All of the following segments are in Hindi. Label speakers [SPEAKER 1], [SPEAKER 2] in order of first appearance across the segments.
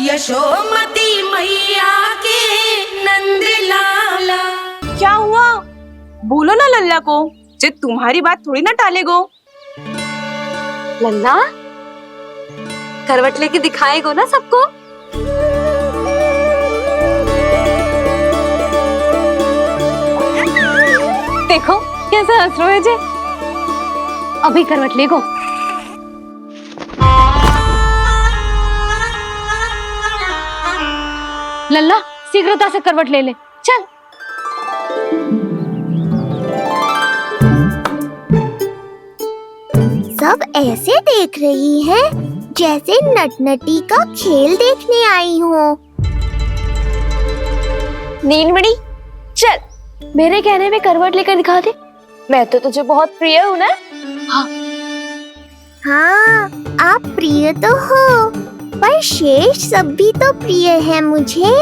[SPEAKER 1] यशोमती मैया के नंद लाला।
[SPEAKER 2] क्या हुआ? बोलो ना लल्ला को, जे तुम्हारी बात थोड़ी ना टालेगो।
[SPEAKER 3] लल्ला करवट लेके दिखाएगो ना सबको। देखो कैसा हंस रहे जे। अभी करवट लेगो। लल्ला शीघ्रता से करवट ले ले, चल।
[SPEAKER 4] सब ऐसे देख रही है जैसे नटनटी का खेल देखने आई हो।
[SPEAKER 3] नीलमणि चल, मेरे कहने में करवट लेकर दिखा दे। मैं तो तुझे बहुत प्रिय हूँ ना।
[SPEAKER 4] हाँ, आप प्रिय तो हो, पर शेष सब भी तो प्रिय है मुझे।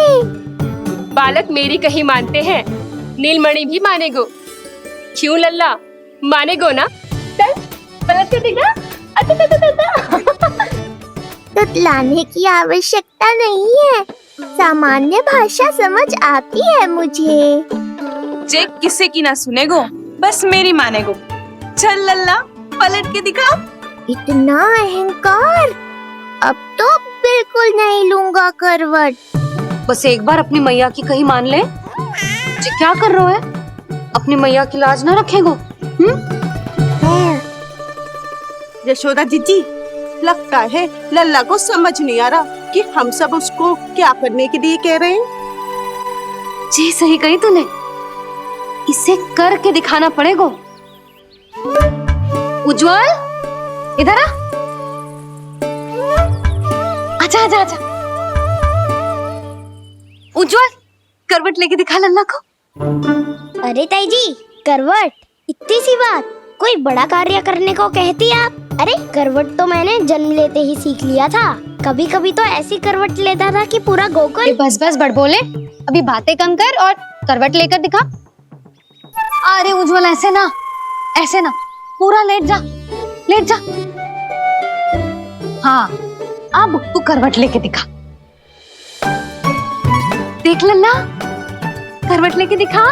[SPEAKER 5] बालक मेरी कहीं मानते हैं, नीलमणि भी मानेगो। क्यों लल्ला, मानेगो ना? चल पलट के दिखा।
[SPEAKER 4] तुतलाने की आवश्यकता नहीं है, सामान्य भाषा समझ आती है मुझे।
[SPEAKER 2] जे किसी की ना सुनेगो, बस मेरी मानेगो। चल लल्ला, पलट के दिखा।
[SPEAKER 4] इतना अहंकार, अब तो बिल्कुल नहीं लूंगा करवट।
[SPEAKER 3] बस एक बार अपनी मैया की कहीं मान ले। जी क्या कर रहे हो है? अपनी मैया की लाज ना रखेगो।
[SPEAKER 6] यशोदा जीजी, लगता है लल्ला को समझ नहीं आ रहा कि हम सब उसको क्या करने के लिए कह रहे हैं।
[SPEAKER 3] जी सही कही तूने, इसे करके दिखाना पड़ेगा। उज्जवल इधर आ। आजा आजा आजा। उज्जवल करवट लेके दिखा लल्ला को।
[SPEAKER 4] अरे ताई जी, करवट? इतनी सी बात, कोई बड़ा कार्य करने को कहती आप? अरे करवट तो मैंने जन्म लेते ही सीख लिया था। कभी कभी तो ऐसी करवट लेता था कि पूरा गोकुल।
[SPEAKER 3] बस बस बड़ बोले, अभी बातें कम कर और करवट लेकर दिखा। अरे उज्जवल ऐसे ना, ऐसे ना, पूरा लेट जा, लेट जा। हाँ अब तू करवट लेके दिखा। देख लल्ला, करवट लेके दिखा।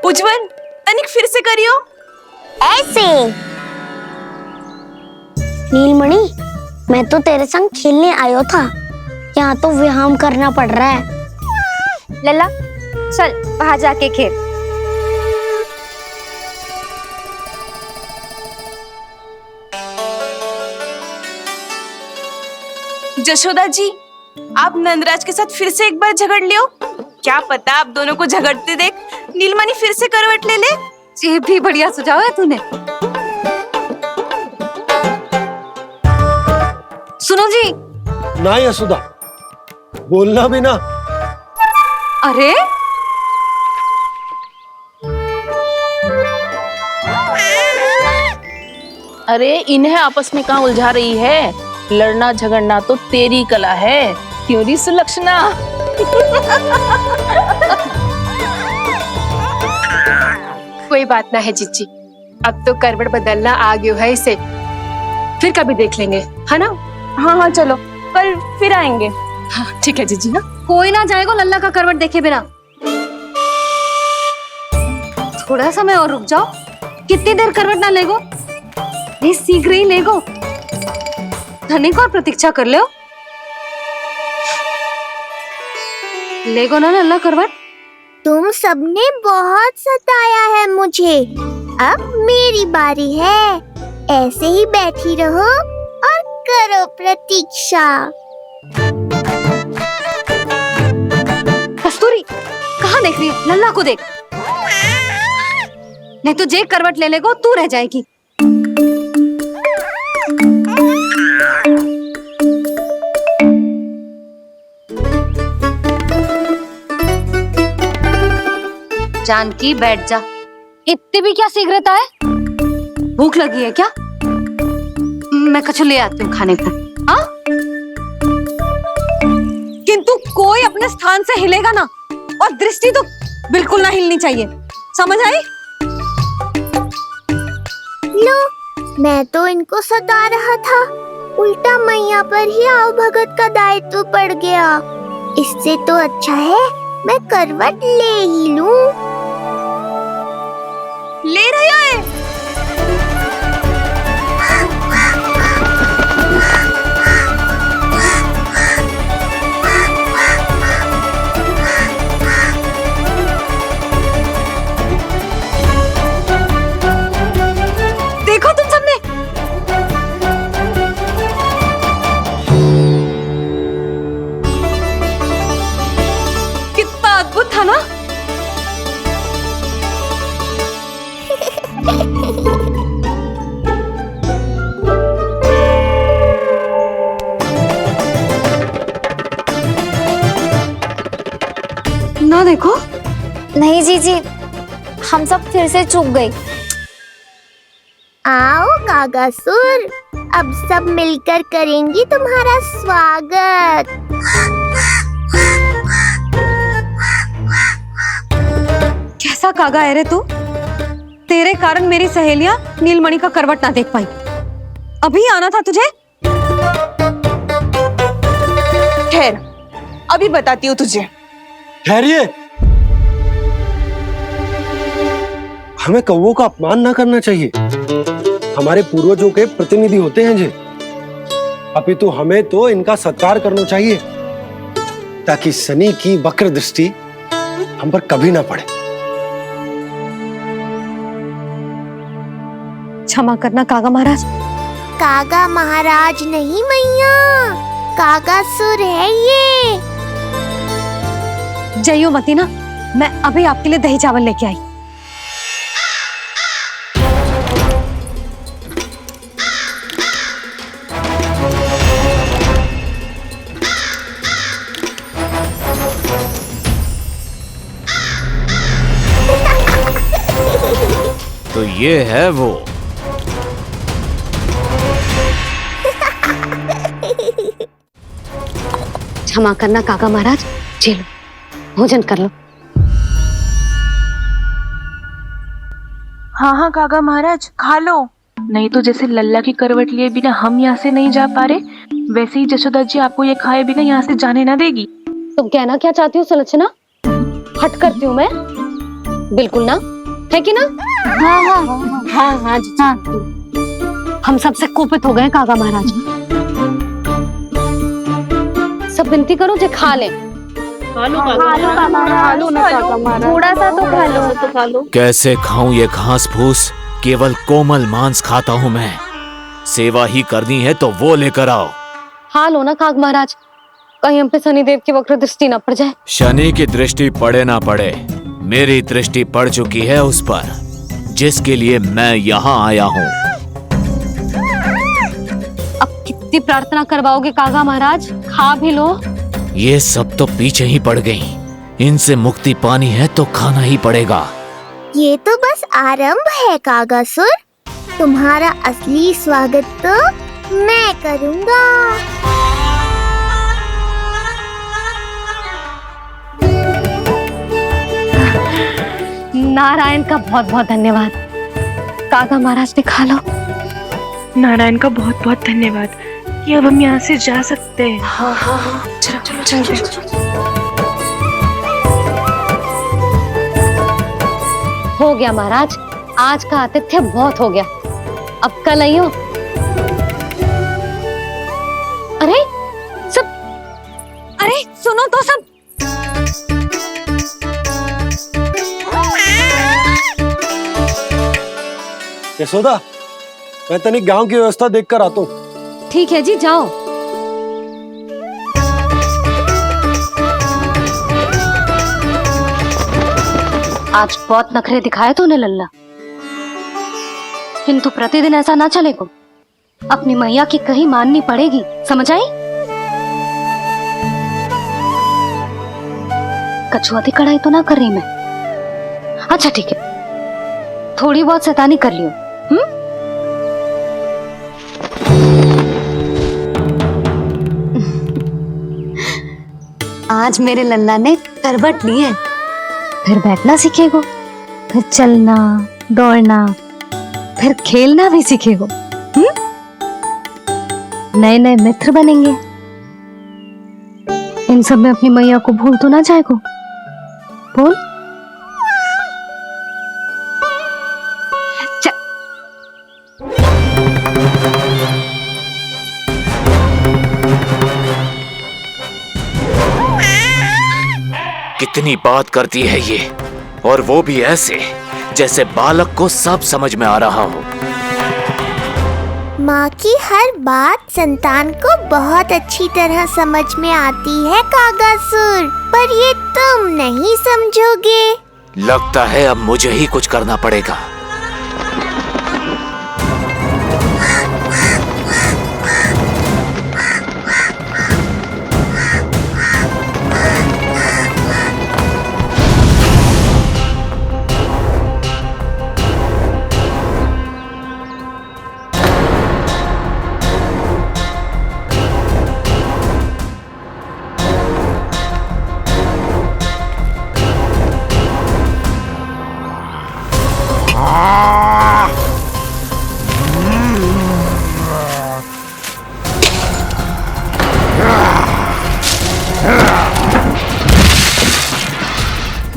[SPEAKER 2] उज्जवल, तनिक फिर से करियो।
[SPEAKER 4] ऐसे। नीलमणि, मैं तो तेरे संग खेलने आयो था, यहाँ तो व्यायाम करना पड़ रहा है।
[SPEAKER 3] लल्ला चल वहां जाके खेल।
[SPEAKER 2] जशोदा जी, आप नंदराज के साथ फिर से एक बार झगड़ लियो। क्या पता आप दोनों को झगड़ते देख नीलमणि फिर से करवट ले ले।
[SPEAKER 3] ये भी बढ़िया सुझाव है तूने। सुनो जी।
[SPEAKER 7] ना यशोदा, बोलना भी ना।
[SPEAKER 3] अरे
[SPEAKER 8] अरे इन्हें आपस में कहाँ उलझा रही है? लड़ना झगड़ना तो तेरी कला है, क्यों री सुलक्षणा?
[SPEAKER 5] कोई बात ना है जीजी, अब तो करवट बदलना आ गयो है इसे। फिर कभी देख लेंगे, है ना?
[SPEAKER 2] हाँ हाँ चलो, कल फिर आएंगे।
[SPEAKER 5] हाँ ठीक है जीजी ना।
[SPEAKER 3] कोई ना जाएगा लल्ला का करवट देखे बिना। थोड़ा समय और रुक जाओ। कितनी देर करवट ना लेगो? ये शीघ्र ही लेगो। धनिक और प्रतीक्षा कर लो। लेगो ना लल्ला करवट।
[SPEAKER 4] तुम सबने बहुत सताया है मुझे, अब मेरी बारी है। ऐसे ही बैठी रहो और करो प्रतीक्षा।
[SPEAKER 3] कस्तूरी कहाँ देख रही है? लल्ला को देख, नहीं तो जे करवट ले लेगो तू रह जाएगी। जानकी बैठ जा। इतनी भी क्या शीघ्रता है? भूख लगी है क्या? मैं कछु ले आती हूँ खाने को। हाँ? किंतु कोई अपने स्थान से हिलेगा ना, और दृष्टि तो बिल्कुल ना हिलनी चाहिए, समझ आई?
[SPEAKER 4] लो, मैं तो इनको सता रहा था, उल्टा मैया पर ही आओ भगत का दायित्व पड़ गया। इससे तो अच्छा है मैं करवट ले ही लूं।
[SPEAKER 2] ले रही है। देखो तुम सबने, कितना अद्भुत था ना।
[SPEAKER 3] ना देखो।
[SPEAKER 4] नहीं जीजी, हम सब फिर से चूक गए। आओ कागासुर, अब सब मिलकर करेंगी तुम्हारा स्वागत।
[SPEAKER 3] कैसा कागा है रे तू? तेरे कारण मेरी सहेलियां नीलमणि का करवट ना देख पाई। अभी आना था तुझे।
[SPEAKER 2] ठहर, अभी बताती हूँ तुझे।
[SPEAKER 7] ठहरिए, हमें कौवों का अपमान ना करना चाहिए। हमारे पूर्वजों के प्रतिनिधि होते हैं जे। अपितु हमें तो इनका सत्कार करना चाहिए, ताकि शनि की वक्र दृष्टि हम पर कभी ना पड़े।
[SPEAKER 3] क्षमा करना कागा महाराज।
[SPEAKER 4] कागा महाराज नहीं मैया, कागासुर है ये।
[SPEAKER 3] जइयो मती ना, मैं अभी आपके लिए दही चावल लेके आई।
[SPEAKER 9] तो ये है वो।
[SPEAKER 3] क्षमा करना कागा महाराज, चलो भोजन कर लो।
[SPEAKER 2] हाँ हाँ कागा महाराज, खा लो। नहीं तो जैसे लल्ला की करवट लिए बिना हम यहाँ से नहीं जा पा रहे, वैसे ही जशोदा जी आपको ये खाए बिना यहाँ से जाने ना देगी।
[SPEAKER 3] तुम कहना क्या चाहती हो सुलक्षणा? हट करती हूँ मैं? बिल्कुल ना, है कि ना? हाँ हाँ हाँ हाँ जी हाँ। हम सबसे कोपित हो गए कागा महाराज। सब विनती करो जो खा ले।
[SPEAKER 4] थोड़ा सा तो खा लो।
[SPEAKER 9] कैसे खाऊं ये घास फूस? केवल कोमल मांस खाता हूँ मैं। सेवा ही करनी है तो वो लेकर आओ।
[SPEAKER 3] हाँ लो ना काग महाराज, कहीं हम पे शनिदेव की वक्र दृष्टि न पड़ जाए।
[SPEAKER 9] शनि की दृष्टि पड़े ना पड़े, मेरी दृष्टि पड़ चुकी है उस पर, जिसके लिए मैं यहाँ आया हूँ।
[SPEAKER 3] अब कितनी प्रार्थना करवाओगे कागा महाराज? खा भी लो।
[SPEAKER 9] ये सब तो पीछे ही पड़ गई। इनसे मुक्ति पानी है तो खाना ही पड़ेगा।
[SPEAKER 4] ये तो बस आरंभ है कागासुर, तुम्हारा असली स्वागत तो मैं करूँगा।
[SPEAKER 3] नारायण का बहुत बहुत धन्यवाद। कागा महाराज ने खा लो।
[SPEAKER 2] नारायण का बहुत बहुत धन्यवाद कि अब हम यहाँ से जा सकते हैं।
[SPEAKER 3] हाँ हाँ हाँ, चलो चलो चलो। हो गया महाराज, आज का आतिथ्य बहुत हो गया। अब कल आइयो। अरे सब, अरे सुनो तो सब।
[SPEAKER 7] यशोदा, मैं तनिक गांव की व्यवस्था देखकर आता हूँ।
[SPEAKER 3] ठीक है जी, जाओ। आज बहुत नखरे दिखाए तूने लल्ला, किंतु प्रतिदिन ऐसा ना चलेगा। अपनी मैया की कहीं माननी पड़ेगी, समझ आई? कछुआती कढ़ाई तो ना कर रही मैं। अच्छा ठीक है, थोड़ी बहुत शैतानी कर लियो। आज मेरे लल्ला ने करवट ली है, फिर बैठना सीखेगो, फिर चलना दौड़ना, फिर खेलना भी सीखेगो। नए नए मित्र बनेंगे। इन सब में अपनी मैया को भूल तो ना जाएगो। बोल।
[SPEAKER 9] कितनी बात करती है ये, और वो भी ऐसे जैसे बालक को सब समझ में आ रहा हो।
[SPEAKER 10] माँ की हर बात संतान को बहुत अच्छी तरह समझ में आती है कागासुर, पर ये तुम नहीं समझोगे।
[SPEAKER 9] लगता है अब मुझे ही कुछ करना पड़ेगा।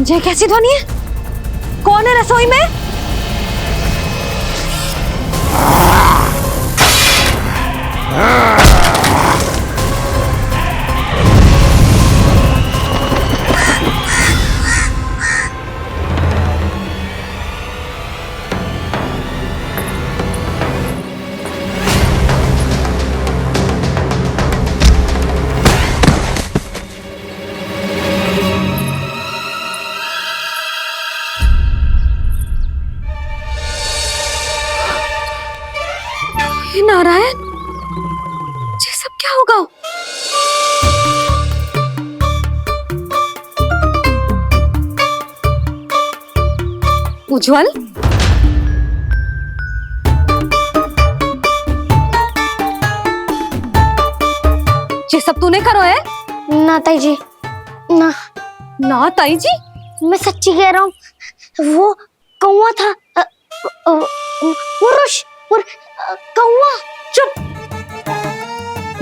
[SPEAKER 3] ये कैसी ध्वनि है? कौन है रसोई में? नारायण, ये सब क्या होगा? उज्जवल, ये सब तूने करो है?
[SPEAKER 4] ना ताई जी, ना
[SPEAKER 3] ना ताई जी,
[SPEAKER 4] मैं सच्ची कह रहा हूँ। वो कौवा था, पुरुष कौवा।
[SPEAKER 3] चुप।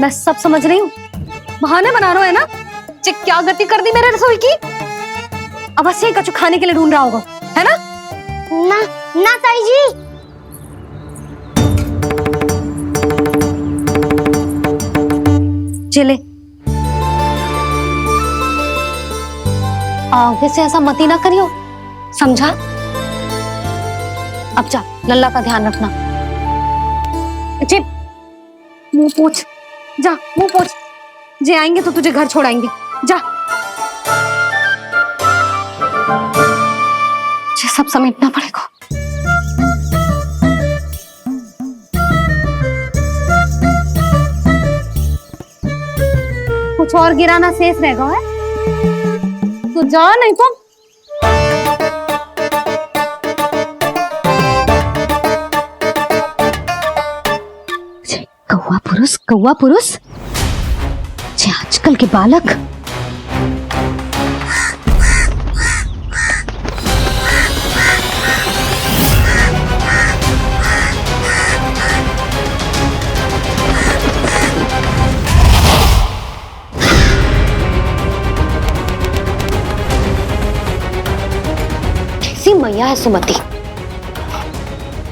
[SPEAKER 3] मैं सब समझ रही हूँ, बहाने बना रहा है ना। ये क्या गति कर दी मेरे रसोई की? अवश्य ही कछु खाने के लिए ढूंढ रहा होगा, है ना?
[SPEAKER 4] ना ना ताई जी।
[SPEAKER 3] चले, आगे से ऐसा मत ही ना करियो, समझा? अब जा, लल्ला का ध्यान रखना। चिप, मुंह पोछ, जा मुंह पोछ। जे आएंगे तो तुझे घर छोड़ाएंगे, जा। ये सब समेटना पड़ेगा। कुछ और गिराना शेष रहेगा है? तो जा, नहीं तो कौवा पुरुष, जे आजकल के बालक। कैसी मैया है सुमति,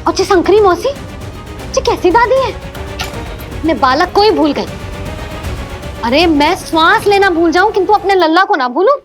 [SPEAKER 3] और ये शंकरी मौसी, ये कैसी दादी है? अपने बालक को ही भूल गई। अरे मैं श्वास लेना भूल जाऊं किंतु अपने लल्ला को ना भूलूं।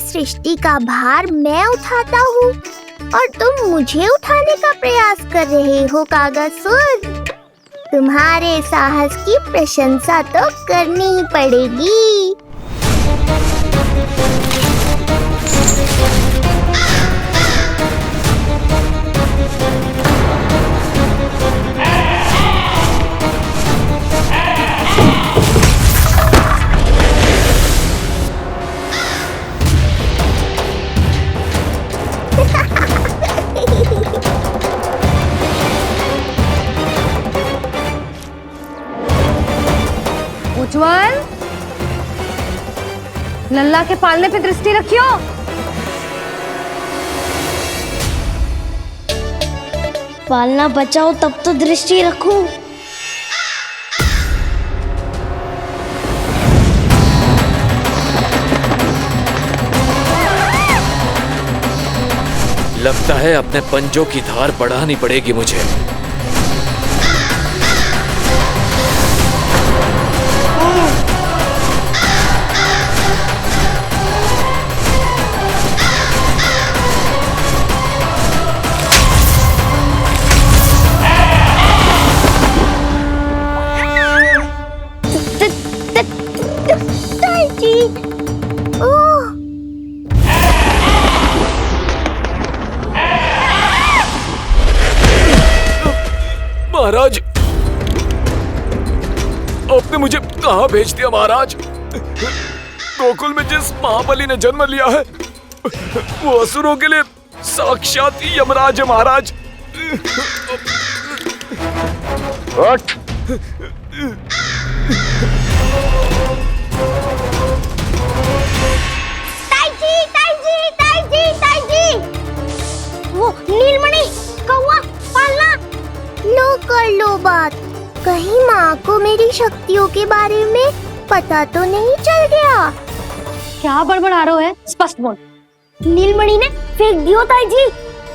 [SPEAKER 10] सृष्टि का भार मैं उठाता हूँ और तुम मुझे उठाने का प्रयास कर रहे हो कागासुर। तुम्हारे साहस की प्रशंसा तो करनी ही पड़ेगी।
[SPEAKER 3] उज्जवल, लल्ला के पालने पे दृष्टि रखियो।
[SPEAKER 4] पालना बचाओ तब तो दृष्टि रखूं।
[SPEAKER 9] लगता है अपने पंजों की धार बढ़ानी पड़ेगी मुझे। महाराज, आपने मुझे कहाँ भेज दिया महाराज? गोकुल में जिस महाबली ने जन्म लिया है वो असुरों के लिए साक्षात यमराज है महाराज।
[SPEAKER 10] वो नीलमणि, कौवा, पालना। लो कर लो बात। कहीं माँ को मेरी शक्तियों के बारे में पता तो नहीं चल गया?
[SPEAKER 3] क्या बड़बड़ा रहे हो है? स्पष्ट बोल।
[SPEAKER 4] नीलमणि ने फेंक दियो ताई जी।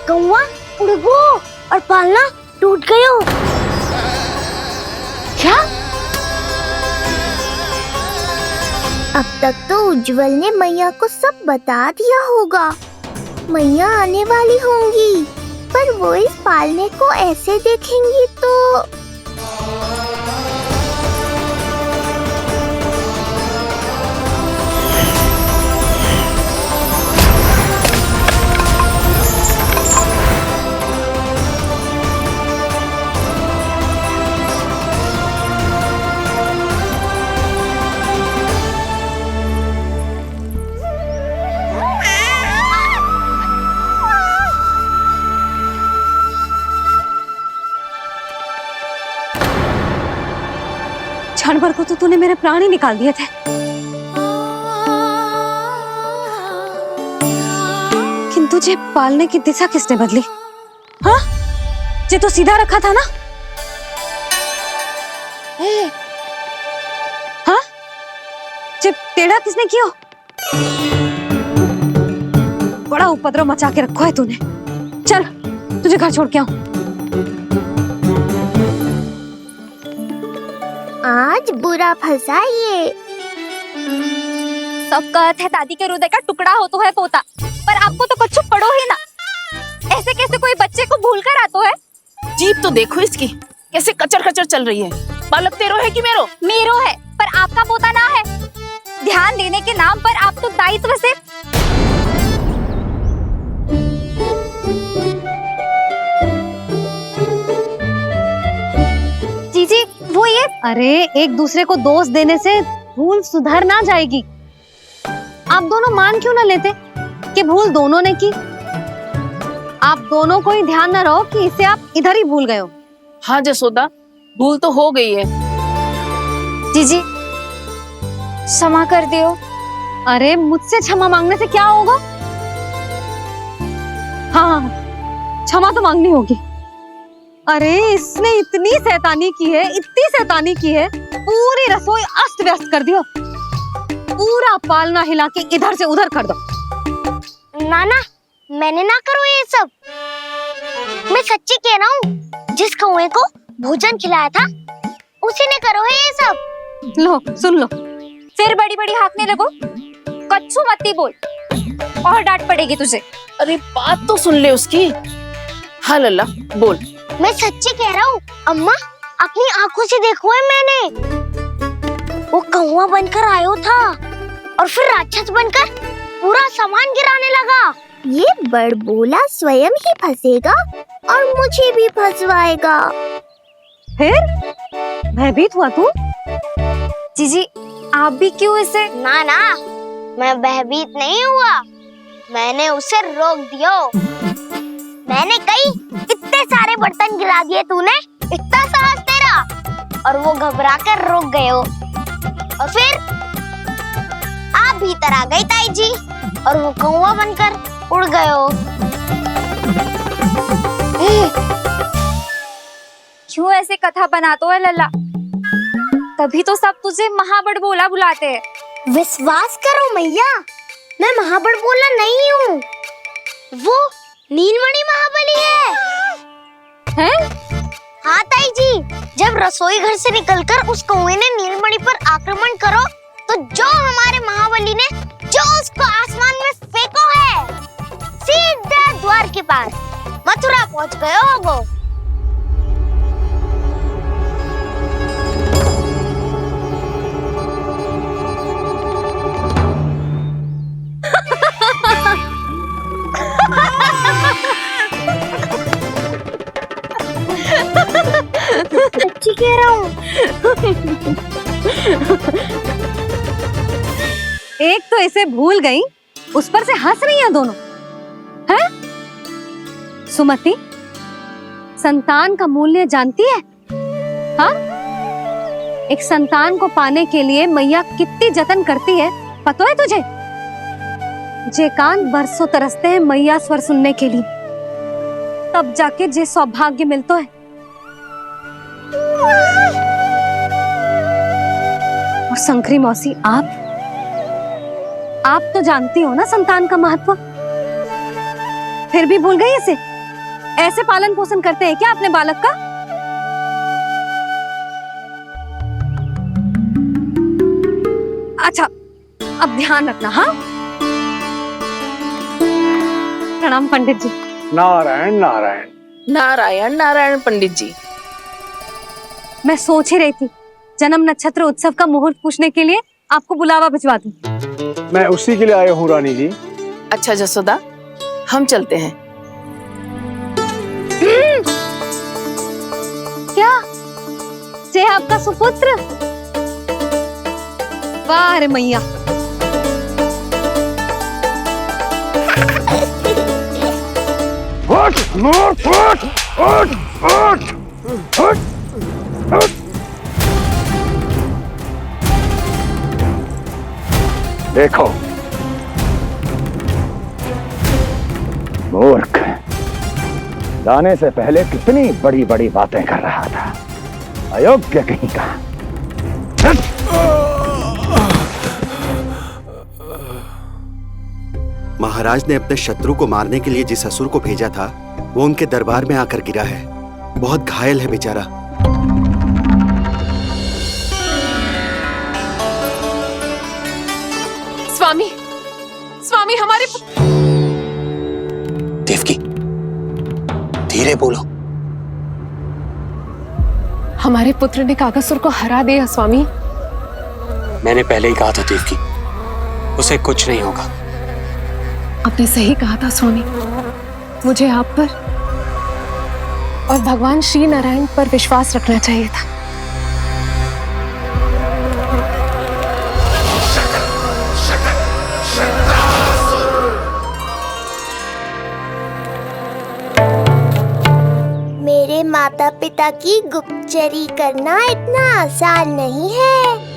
[SPEAKER 4] कौवा उड़ गयो और पालना टूट गयो।
[SPEAKER 3] क्या?
[SPEAKER 10] अब तक तो उज्जवल ने मैया को सब बता दिया होगा। मैया आने वाली होंगी, पर वो इस पालने को ऐसे देखेंगी तो
[SPEAKER 3] क्षण भर को तो तूने मेरे प्राण ही निकाल दिए थे, किंतु तुझे पालने की दिशा किसने बदली? हाँ, ये तो सीधा रखा था ना? हाँ, ये टेढ़ा किसने किया? बड़ा उपद्रव मचा के रखा है तूने। चल, तुझे घर छोड़ के आऊं।
[SPEAKER 10] आज बुरा फंसा ये।
[SPEAKER 11] सब कहते हैं दादी के हृदय का टुकड़ा हो तो है पोता, पर आपको तो कुछ पड़ो ही ना। ऐसे कैसे कोई बच्चे को भूल कर आतो है?
[SPEAKER 8] जीभ तो देखो इसकी, कैसे कचर कचर चल रही है। बालक तेरो है कि मेरो?
[SPEAKER 11] मेरो है, पर आपका पोता ना है। ध्यान देने के नाम पर आप तो दायित्व से जीजी वो ये।
[SPEAKER 3] अरे एक दूसरे को दोष देने से भूल सुधर ना जाएगी। आप दोनों मान क्यों ना लेते कि भूल दोनों ने की? आप दोनों को ही ध्यान ना रहो कि इसे आप इधर ही भूल गए हो।
[SPEAKER 8] हाँ जसोदा, भूल तो हो गई है।
[SPEAKER 11] जीजी क्षमा कर दियो।
[SPEAKER 3] अरे मुझसे क्षमा मांगने से क्या होगा? हाँ, क्षमा तो मांगनी होगी। अरे इसने इतनी शैतानी की है, इतनी शैतानी की है, पूरी रसोई अस्त व्यस्त कर दियो। पूरा पालना हिला के इधर से उधर कर दो।
[SPEAKER 4] नाना, मैंने ना करो ये सब। मैं सच्ची कह रहा हूँ, जिस कौवे को भोजन खिलाया था उसी ने करो है ये सब।
[SPEAKER 3] लो सुन लो।
[SPEAKER 11] फिर बड़ी बड़ी हाकने लगो। कच्छू मत्ती बोल। और डांट पड़ेगी तुझे।
[SPEAKER 8] अरे बात तो सुन ले उसकी। हाँ लल्ला बोल।
[SPEAKER 4] मैं सच्ची कह रहा हूँ अम्मा, अपनी आंखों से देखो है मैंने। वो कौवा बनकर आयो था और फिर राक्षस बनकर पूरा सामान गिराने लगा।
[SPEAKER 10] ये बड़बोला स्वयं ही फंसेगा और मुझे भी फंसवाएगा।
[SPEAKER 3] फिर भयभीत हुआ तू?
[SPEAKER 11] जीजी आप भी क्यों इसे?
[SPEAKER 4] ना ना, मैं भयभीत नहीं हुआ, मैंने उसे रोक दिया। मैंने कही इतने सारे बर्तन गिरा दिए तूने, इतना साहस तेरा, और वो घबरा कर रुक गए हो। और फिर आप भीतर आ गई ताई जी और वो कौवा बनकर उड़ गए हो।
[SPEAKER 11] क्यों ऐसे कथा बनाते हो लल्ला? तभी तो सब तुझे महाबड़बोला बुलाते हैं।
[SPEAKER 4] विश्वास करो मैया, मैं महाबड़बोला नहीं हूँ, वो नीलमणि महाबली है। हाँ ताई जी, जब रसोई घर से निकलकर उस कौवे ने नीलमणि पर आक्रमण करो तो जो हमारे महाबली ने जो उसको आसमान में फेंको है, सीधे द्वार के पास मथुरा पहुंच गए हो वो। सच्ची कह रहा हूँ।
[SPEAKER 3] एक तो इसे भूल गई, उस पर से हंस रही हैं दोनों। हैं? सुमति, संतान का मूल्य जानती है? हाँ? एक संतान को पाने के लिए मैया कितनी जतन करती है, पता है तुझे? जे कान बरसों तरसते हैं मैया स्वर सुनने के लिए, तब जाके जे सौभाग्य मिलता है। और शंकरी मौसी, आप तो जानती हो ना संतान का महत्व, फिर भी भूल गई इसे? ऐसे पालन पोषण करते हैं क्या अपने बालक का? अच्छा, अब ध्यान रखना। हाँ, प्रणाम पंडित जी।
[SPEAKER 12] नारायण नारायण।
[SPEAKER 8] नारायण नारायण पंडित जी।
[SPEAKER 3] मैं सोच ही रही थी जन्म नक्षत्र उत्सव का मुहूर्त पूछने के लिए आपको बुलावा भिजवा दूं।
[SPEAKER 12] मैं उसी के लिए आया हूँ रानी जी।
[SPEAKER 8] अच्छा जसोदा, हम चलते हैं।
[SPEAKER 3] क्या से आपका सुपुत्र? वाह रे मैया।
[SPEAKER 12] उठ, उठ, उठ, उठ, उठ, उठ, उठ। देखो मूर्ख, जाने से पहले कितनी बड़ी बड़ी बातें कर रहा था, अयोग्य कहीं का।
[SPEAKER 13] महाराज ने अपने शत्रु को मारने के लिए जिस असुर को भेजा था वो उनके दरबार में आकर गिरा है, बहुत घायल है बेचारा।
[SPEAKER 5] स्वामी, स्वामी हमारे
[SPEAKER 13] देवकी, धीरे बोलो।
[SPEAKER 5] हमारे पुत्र ने कागासुर को हरा दिया स्वामी।
[SPEAKER 13] मैंने पहले ही कहा था देवकी, उसे कुछ नहीं होगा।
[SPEAKER 5] आपने सही कहा था स्वामी, मुझे आप पर और भगवान श्री नारायण पर विश्वास रखना चाहिए था।
[SPEAKER 10] मेरे माता पिता की गुप्तचरी करना इतना आसान नहीं है।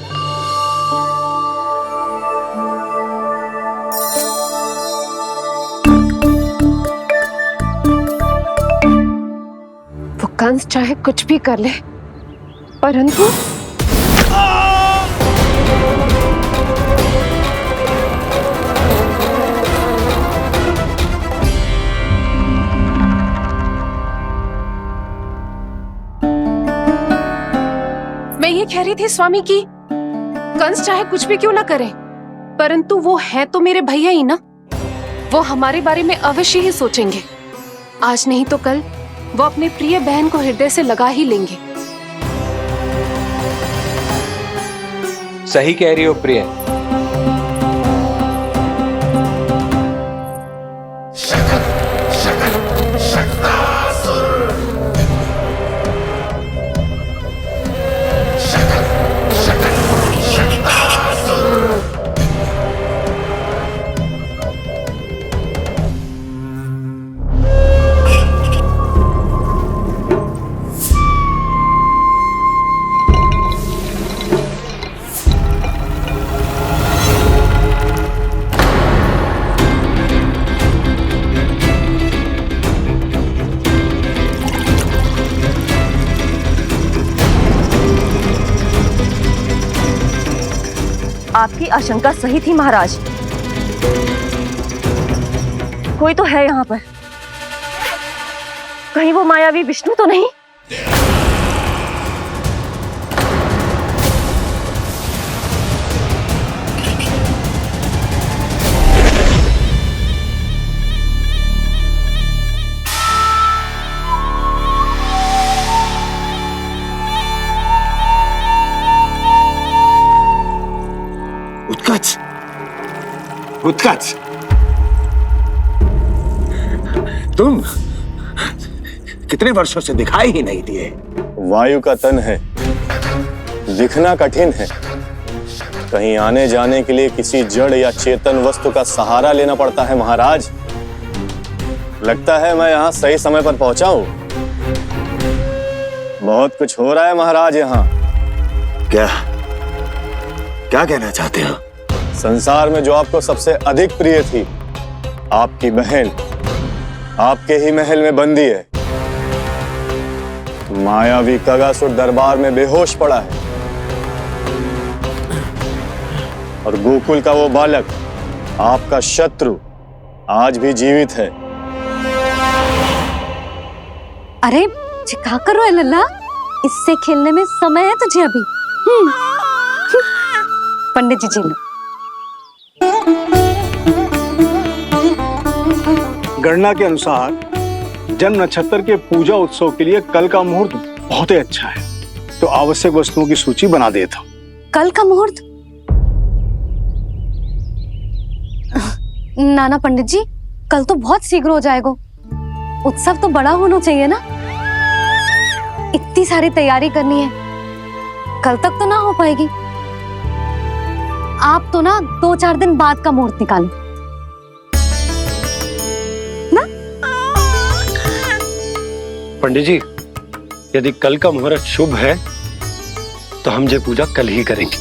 [SPEAKER 5] वो कंस चाहे कुछ भी कर ले, परंतु मैं ये कह रही थी स्वामी कि कंस चाहे कुछ भी क्यों ना करे, परंतु वो है तो मेरे भैया ही ना।
[SPEAKER 8] वो हमारे बारे में अवश्य ही सोचेंगे। आज नहीं तो कल वो अपने प्रिय बहन को हृदय से लगा ही लेंगे।
[SPEAKER 14] सही कह रही हो प्रिय।
[SPEAKER 3] आपकी आशंका सही थी महाराज। कोई तो है यहाँ पर। कहीं वो मायावी विष्णु तो नहीं?
[SPEAKER 12] उत्कच, उत्कच, तुम कितने वर्षों से दिखाई ही नहीं दिए।
[SPEAKER 15] वायु का तन है, दिखना कठिन है। कहीं आने जाने के लिए किसी जड़ या चेतन वस्तु का सहारा लेना पड़ता है महाराज। लगता है मैं यहाँ सही समय पर पहुंचा हूँ। बहुत कुछ हो रहा है महाराज यहाँ।
[SPEAKER 12] क्या क्या कहना चाहते हो?
[SPEAKER 15] संसार में जो आपको सबसे अधिक प्रिय थी, आपकी बहन, आपके ही महल में बंदी है। मायावी कगासुर दरबार में बेहोश पड़ा है और गोकुल का वो बालक, आपका शत्रु, आज भी जीवित है।
[SPEAKER 3] अरे क्या कर रहे हो लल्ला? इससे खेलने में समय है तुझे अभी। पंडित जी लो।
[SPEAKER 16] गणना के अनुसार जन्म नक्षत्र के पूजा उत्सव के लिए कल का मुहूर्त बहुत ही अच्छा है, तो आवश्यक वस्तुओं की सूची बना देता हूँ।
[SPEAKER 3] कल का मुहूर्त? नाना पंडित जी, कल तो बहुत शीघ्र हो जाएगा। उत्सव तो बड़ा होना चाहिए ना। इतनी सारी तैयारी करनी है, कल तक तो ना हो पाएगी। आप तो ना 2-4 दिन बाद का मुहूर्त निकालो ना।
[SPEAKER 7] पंडित जी, यदि कल का मुहूर्त शुभ है तो हम ये पूजा कल ही करेंगे।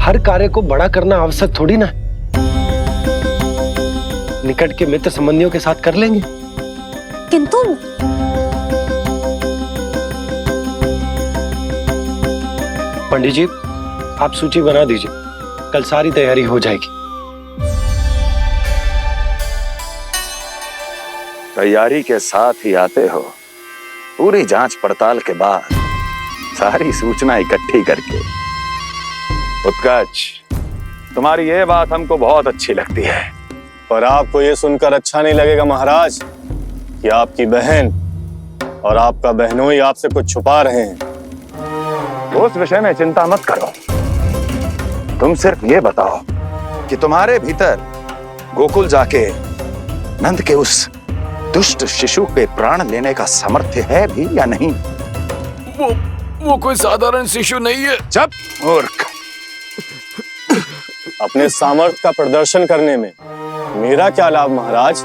[SPEAKER 7] हर कार्य को बड़ा करना आवश्यक थोड़ी ना। निकट के मित्र संबंधियों के साथ कर लेंगे।
[SPEAKER 3] किंतु
[SPEAKER 7] पंडित जी, आप सूची बना दीजिए, कल सारी तैयारी हो जाएगी।
[SPEAKER 12] तैयारी के साथ ही आते हो, पूरी जांच पड़ताल के बाद सारी सूचना इकट्ठी करके। उत्कच, तुम्हारी ये बात हमको बहुत अच्छी लगती है।
[SPEAKER 15] पर आपको ये सुनकर अच्छा नहीं लगेगा महाराज कि आपकी बहन और आपका बहनोई आपसे कुछ छुपा रहे हैं।
[SPEAKER 12] उस विषय में चिंता मत करो, तुम सिर्फ ये बताओ कि तुम्हारे भीतर गोकुल जाके नंद के उस दुष्ट शिशु के प्राण लेने का सामर्थ्य है भी या नहीं?
[SPEAKER 9] वो कोई साधारण शिशु नहीं है।
[SPEAKER 12] चुप मूर्ख।
[SPEAKER 15] अपने सामर्थ्य का प्रदर्शन करने में मेरा क्या लाभ महाराज?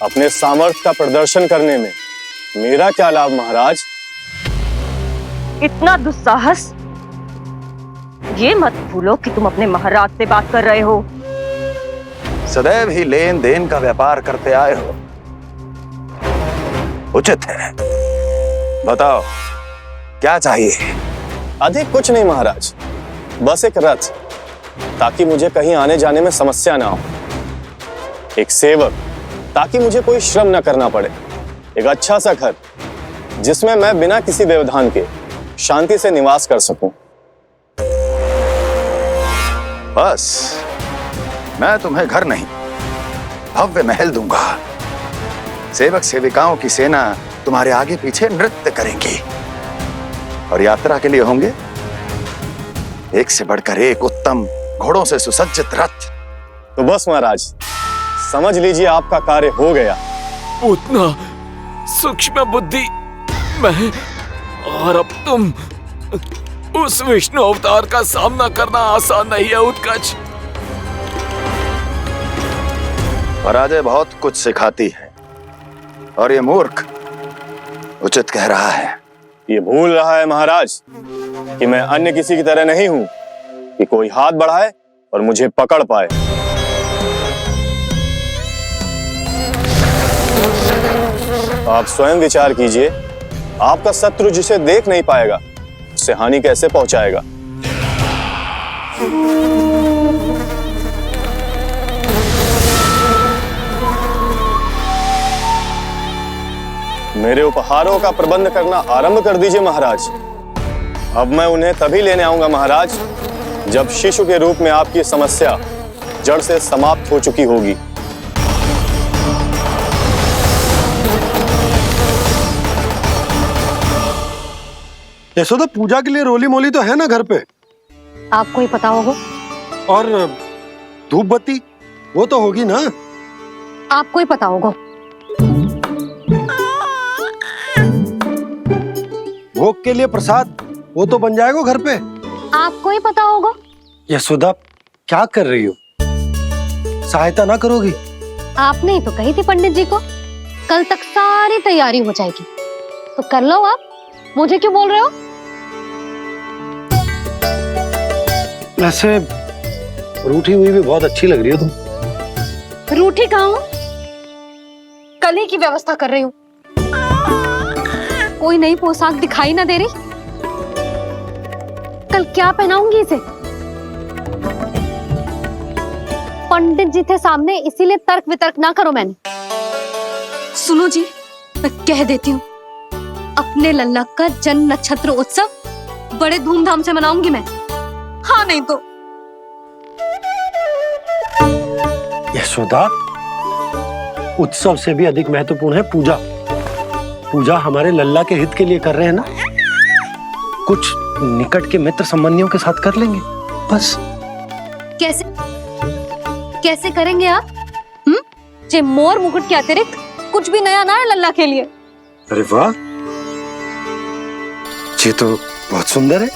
[SPEAKER 15] अपने सामर्थ्य का प्रदर्शन करने में मेरा क्या लाभ महाराज?
[SPEAKER 3] इतना दुस्साहस? ये मत भूलो कि तुम अपने महाराज से बात कर रहे हो।
[SPEAKER 12] सदैव ही लेन देन का व्यापार करते आए हो, उचित है। बताओ क्या चाहिए?
[SPEAKER 15] अधिक कुछ नहीं महाराज, बस एक रथ, ताकि मुझे कहीं आने जाने में समस्या ना हो। एक सेवक, ताकि मुझे कोई श्रम ना करना पड़े। एक अच्छा सा घर, जिसमें मैं बिना किसी व्यवधान के शांति से निवास कर सकूं।
[SPEAKER 12] बस मैं तुम्हें घर नहीं, भव्य महल दूंगा। सेवक सेविकाओं की सेना तुम्हारे आगे पीछे नृत्य करेंगी और यात्रा के लिए होंगे एक से बढ़कर एक उत्तम घोड़ों से सुसज्जित रथ।
[SPEAKER 15] तो बस महाराज, समझ लीजिए आपका कार्य हो गया।
[SPEAKER 9] उतना सूक्ष्म बुद्धि मैं, और अब तुम, उस विष्णु अवतार का सामना करना आसान नहीं है उत्कच।
[SPEAKER 12] पराजय बहुत कुछ सिखाती है और ये मूर्ख उचित कह रहा है।
[SPEAKER 15] ये भूल रहा है महाराज कि मैं अन्य किसी की तरह नहीं हूं कि कोई हाथ बढ़ाए और मुझे पकड़ पाए। आप स्वयं विचार कीजिए, आपका शत्रु जिसे देख नहीं पाएगा उससे हानि कैसे पहुंचाएगा। मेरे उपहारों का प्रबंध करना आरंभ कर दीजिए महाराज। अब मैं उन्हें तभी लेने आऊंगा महाराज जब शिशु के रूप में आपकी समस्या जड़ से समाप्त हो चुकी होगी।
[SPEAKER 7] यशोदा, पूजा के लिए रोली मोली तो है ना घर पे?
[SPEAKER 3] आपको ही पता होगा।
[SPEAKER 7] और धूप बत्ती वो तो होगी ना?
[SPEAKER 3] आपको ही पता होगा।
[SPEAKER 7] भोग के लिए प्रसाद वो तो बन जाएगा घर पे।
[SPEAKER 3] आपको ही पता होगा।
[SPEAKER 7] यशोदा, क्या कर रही हो? सहायता ना करोगी?
[SPEAKER 3] आपने ही तो कही थी पंडित जी को कल तक सारी तैयारी हो जाएगी, तो कर लो आप। मुझे क्यों बोल रहे हो?
[SPEAKER 7] वैसे रूठी हुई भी बहुत अच्छी लग रही हो तुम।
[SPEAKER 3] रूठी कहाँ हूँ? कल ही की व्यवस्था कर रही हूँ। कोई नई पोशाक दिखाई ना दे रही? कल क्या पहनाऊंगी इसे? पंडित जी थे सामने, इसीलिए तर्क वितर्क ना करो। मैंने
[SPEAKER 2] सुनो जी, मैं कह देती हूँ, अपने लल्ला का जन्म नक्षत्र उत्सव बड़े धूमधाम से मनाऊंगी मैं। हाँ नहीं तो।
[SPEAKER 7] यशोदा, उत्सव से भी अधिक महत्वपूर्ण है पूजा। पूजा हमारे लल्ला के हित के लिए कर रहे हैं ना। कुछ निकट के मित्र संबंधियों के साथ कर लेंगे बस।
[SPEAKER 3] कैसे कैसे करेंगे आप? जे मोर मुकुट के अतिरिक्त कुछ भी नया ना है लल्ला के लिए।
[SPEAKER 7] अरे वाह, ये तो बहुत सुंदर है।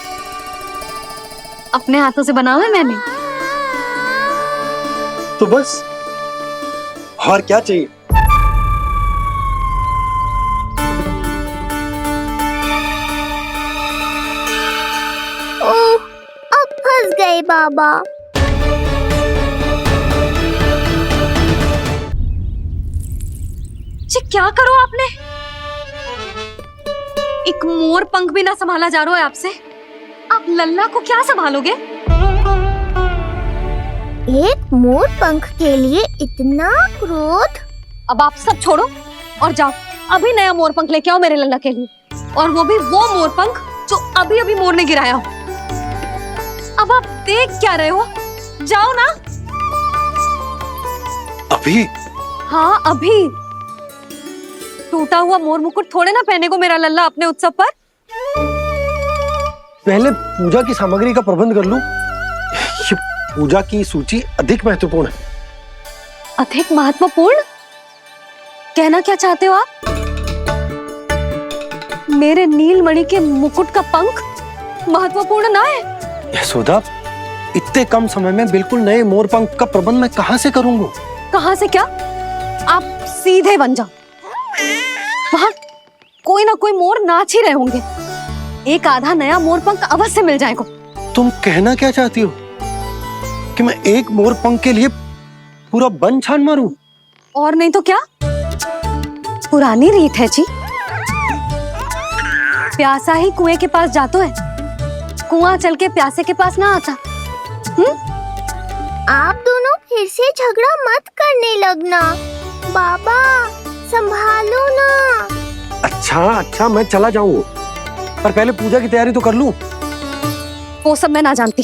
[SPEAKER 3] अपने हाथों से बनाया है मैंने।
[SPEAKER 7] तो बस और क्या चाहिए?
[SPEAKER 10] ओह, अब फंस गए बाबा।
[SPEAKER 2] जी क्या करो आपने? एक मोर पंख भी ना संभाला जा रहा है आपसे। आप लल्ला को क्या संभालोगे?
[SPEAKER 10] एक मोर पंख के लिए इतना क्रोध?
[SPEAKER 3] अब आप सब छोड़ो और जाओ, अभी नया मोर पंख लेके आओ मेरे लल्ला के लिए,
[SPEAKER 2] और वो भी वो मोर पंख जो अभी अभी मोर ने गिराया हो। अब आप देख क्या रहे हो? जाओ ना।
[SPEAKER 7] अभी?
[SPEAKER 2] हाँ अभी। टूटा हुआ मोर मुकुट थोड़े ना पहने को मेरा लल्ला अपने उत्सव पर।
[SPEAKER 7] पहले पूजा की सामग्री का प्रबंध कर लूं। ये पूजा की सूची अधिक महत्वपूर्ण है।
[SPEAKER 2] अधिक महत्वपूर्ण? कहना क्या चाहते हो आप? मेरे नीलमणि के मुकुट का पंख महत्वपूर्ण ना है?
[SPEAKER 7] यशोदा, इतने कम समय में बिल्कुल नए मोर पंख का प्रबंध मैं कहां से करूंगा?
[SPEAKER 2] कहां से क्या? आप सीधे बन जाओ। वहां कोई ना कोई मोर नाच ही रहे होंगे। एक आधा नया मोर पंख अवश्य मिल जाएगा।
[SPEAKER 7] तुम कहना क्या चाहती हो कि मैं एक मोर पंख के लिए पूरा वन छान मारूं?
[SPEAKER 2] और नहीं तो क्या, पुरानी रीत है जी। प्यासा ही कुएं के पास जाता है, कुआं चल के प्यासे के पास ना आता।
[SPEAKER 10] आप दोनों फिर से झगड़ा मत करने लगना। बाबा संभालो ना।
[SPEAKER 7] अच्छा मैं चला जाऊंगा, पर पहले पूजा की तैयारी तो कर लूं।
[SPEAKER 2] वो सब मैं ना जानती।